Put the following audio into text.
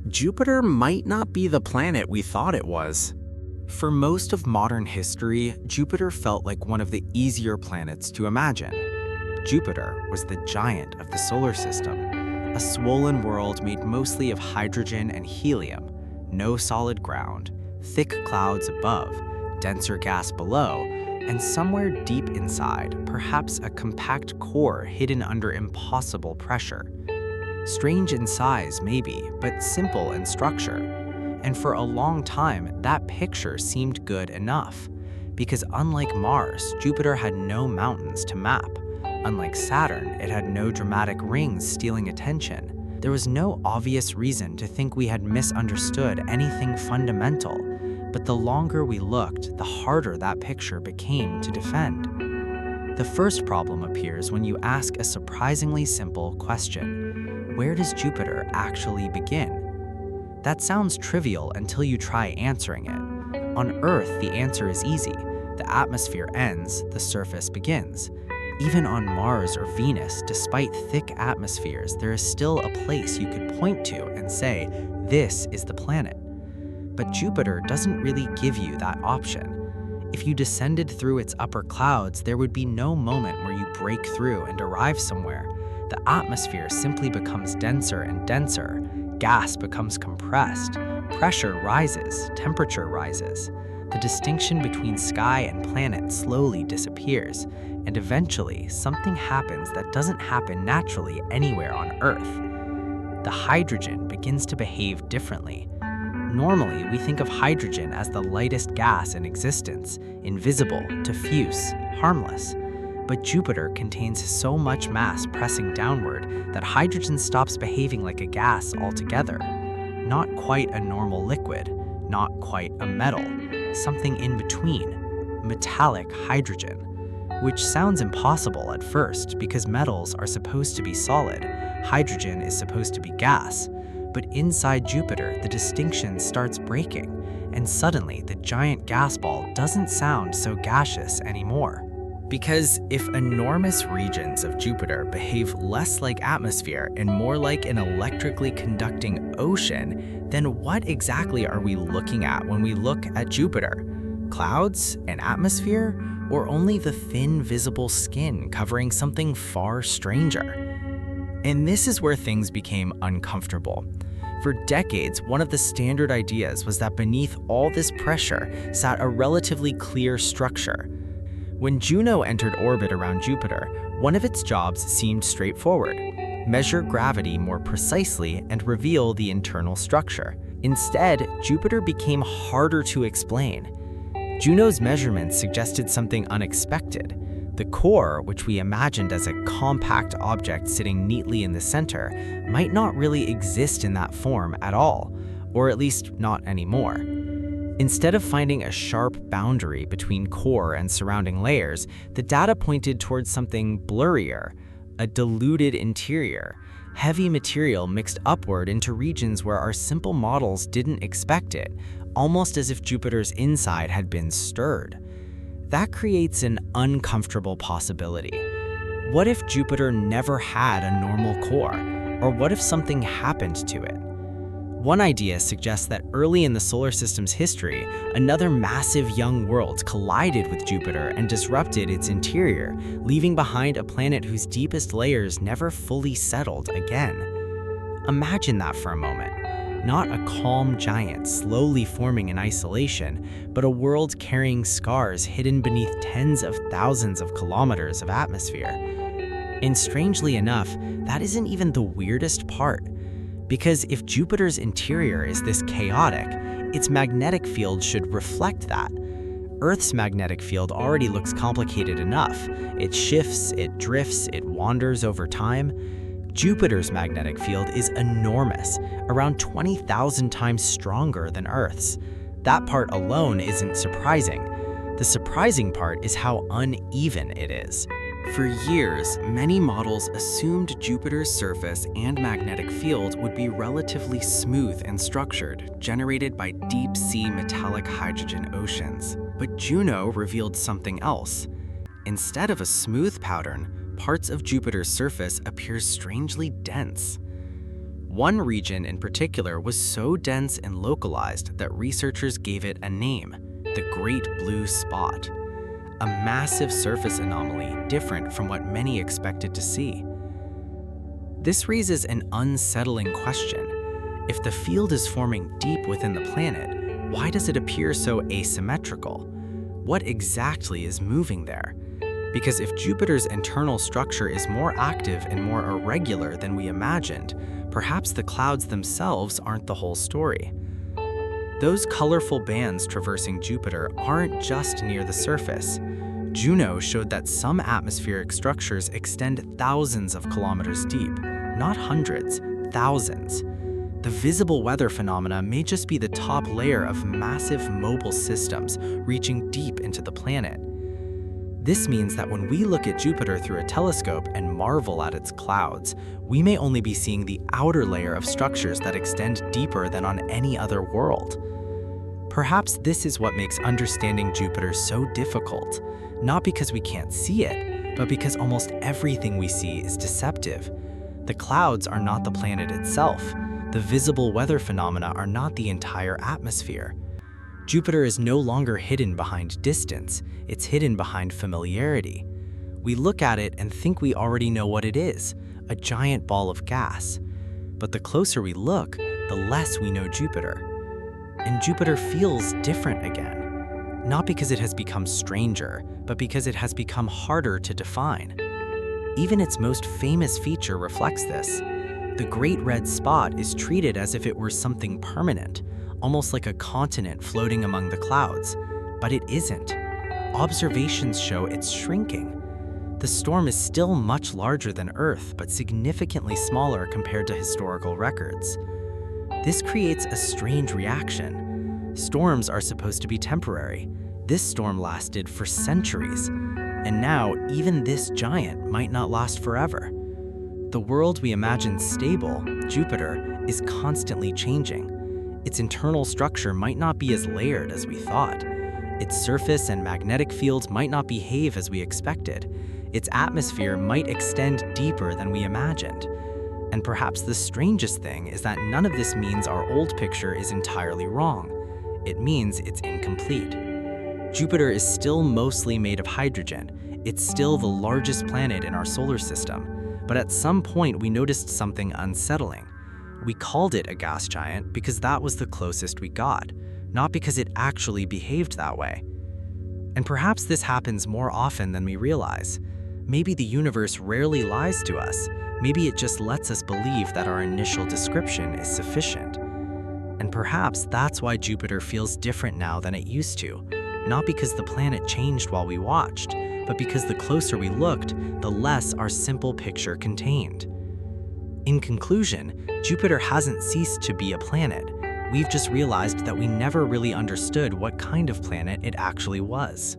Jupiter might not be the planet we thought it was. For most of modern history, Jupiter felt like one of the easier planets to imagine. Jupiter was the giant of the solar system, a swollen world made mostly of hydrogen and helium, no solid ground, thick clouds above, denser gas below, and somewhere deep inside, perhaps a compact core hidden under impossible pressure. Strange in size, maybe, but simple in structure. And for a long time, that picture seemed good enough. Because unlike Mars, Jupiter had no mountains to map. Unlike Saturn, it had no dramatic rings stealing attention. There was no obvious reason to think we had misunderstood anything fundamental. But the longer we looked, the harder that picture became to defend. The first problem appears when you ask a surprisingly simple question. Where does Jupiter actually begin? That sounds trivial until you try answering it. On Earth, the answer is easy. The atmosphere ends, the surface begins. Even on Mars or Venus, despite thick atmospheres, there is still a place you could point to and say, this is the planet. But Jupiter doesn't really give you that option. If you descended through its upper clouds, there would be no moment where you break through and arrive somewhere. The atmosphere simply becomes denser and denser. Gas becomes compressed. Pressure rises, temperature rises. The distinction between sky and planet slowly disappears, and eventually something happens that doesn't happen naturally anywhere on Earth. The hydrogen begins to behave differently. Normally, we think of hydrogen as the lightest gas in existence, invisible, diffuse, harmless. But Jupiter contains so much mass pressing downward that hydrogen stops behaving like a gas altogether. Not quite a normal liquid, not quite a metal, something in between, metallic hydrogen. Which sounds impossible at first because metals are supposed to be solid, hydrogen is supposed to be gas. But inside Jupiter, the distinction starts breaking, and suddenly the giant gas ball doesn't sound so gaseous anymore. Because if enormous regions of Jupiter behave less like atmosphere and more like an electrically conducting ocean, then what exactly are we looking at when we look at Jupiter? Clouds? An atmosphere? Or only the thin, visible skin covering something far stranger? And this is where things became uncomfortable. For decades, one of the standard ideas was that beneath all this pressure sat a relatively clear structure. When Juno entered orbit around Jupiter, one of its jobs seemed straightforward: measure gravity more precisely and reveal the internal structure. Instead, Jupiter became harder to explain. Juno's measurements suggested something unexpected. The core, which we imagined as a compact object sitting neatly in the center, might not really exist in that form at all, or at least not anymore. Instead of finding a sharp boundary between core and surrounding layers, the data pointed towards something blurrier, a diluted interior, heavy material mixed upward into regions where our simple models didn't expect it, almost as if Jupiter's inside had been stirred. That creates an uncomfortable possibility. What if Jupiter never had a normal core? Or what if something happened to it? One idea suggests that early in the solar system's history, another massive young world collided with Jupiter and disrupted its interior, leaving behind a planet whose deepest layers never fully settled again. Imagine that for a moment. Not a calm giant slowly forming in isolation, but a world carrying scars hidden beneath tens of thousands of kilometers of atmosphere. And strangely enough, that isn't even the weirdest part. Because if Jupiter's interior is this chaotic, its magnetic field should reflect that. Earth's magnetic field already looks complicated enough. It shifts, it drifts, it wanders over time. Jupiter's magnetic field is enormous, around 20,000 times stronger than Earth's. That part alone isn't surprising. The surprising part is how uneven it is. For years, many models assumed Jupiter's surface and magnetic field would be relatively smooth and structured, generated by deep-sea metallic hydrogen oceans. But Juno revealed something else. Instead of a smooth pattern, parts of Jupiter's surface appear strangely dense. One region in particular was so dense and localized that researchers gave it a name, the Great Blue Spot, a massive surface anomaly different from what many expected to see. This raises an unsettling question. If the field is forming deep within the planet, why does it appear so asymmetrical? What exactly is moving there? Because if Jupiter's internal structure is more active and more irregular than we imagined, perhaps the clouds themselves aren't the whole story. Those colorful bands traversing Jupiter aren't just near the surface. Juno showed that some atmospheric structures extend thousands of kilometers deep, not hundreds, thousands. The visible weather phenomena may just be the top layer of massive mobile systems reaching deep into the planet. This means that when we look at Jupiter through a telescope and marvel at its clouds, we may only be seeing the outer layer of structures that extend deeper than on any other world. Perhaps this is what makes understanding Jupiter so difficult, not because we can't see it, but because almost everything we see is deceptive. The clouds are not the planet itself. The visible weather phenomena are not the entire atmosphere. Jupiter is no longer hidden behind distance, it's hidden behind familiarity. We look at it and think we already know what it is, a giant ball of gas. But the closer we look, the less we know Jupiter. And Jupiter feels different again, not because it has become stranger, but because it has become harder to define. Even its most famous feature reflects this. The Great Red Spot is treated as if it were something permanent, almost like a continent floating among the clouds. But it isn't. Observations show it's shrinking. The storm is still much larger than Earth, but significantly smaller compared to historical records. This creates a strange reaction. Storms are supposed to be temporary. This storm lasted for centuries. And now, even this giant might not last forever. The world we imagine stable, Jupiter, is constantly changing. Its internal structure might not be as layered as we thought. Its surface and magnetic fields might not behave as we expected. Its atmosphere might extend deeper than we imagined. And perhaps the strangest thing is that none of this means our old picture is entirely wrong. It means it's incomplete. Jupiter is still mostly made of hydrogen. It's still the largest planet in our solar system. But at some point we noticed something unsettling. We called it a gas giant because that was the closest we got, not because it actually behaved that way. And perhaps this happens more often than we realize. Maybe the universe rarely lies to us. Maybe it just lets us believe that our initial description is sufficient. And perhaps that's why Jupiter feels different now than it used to, not because the planet changed while we watched, but because the closer we looked, the less our simple picture contained. In conclusion, Jupiter hasn't ceased to be a planet. We've just realized that we never really understood what kind of planet it actually was.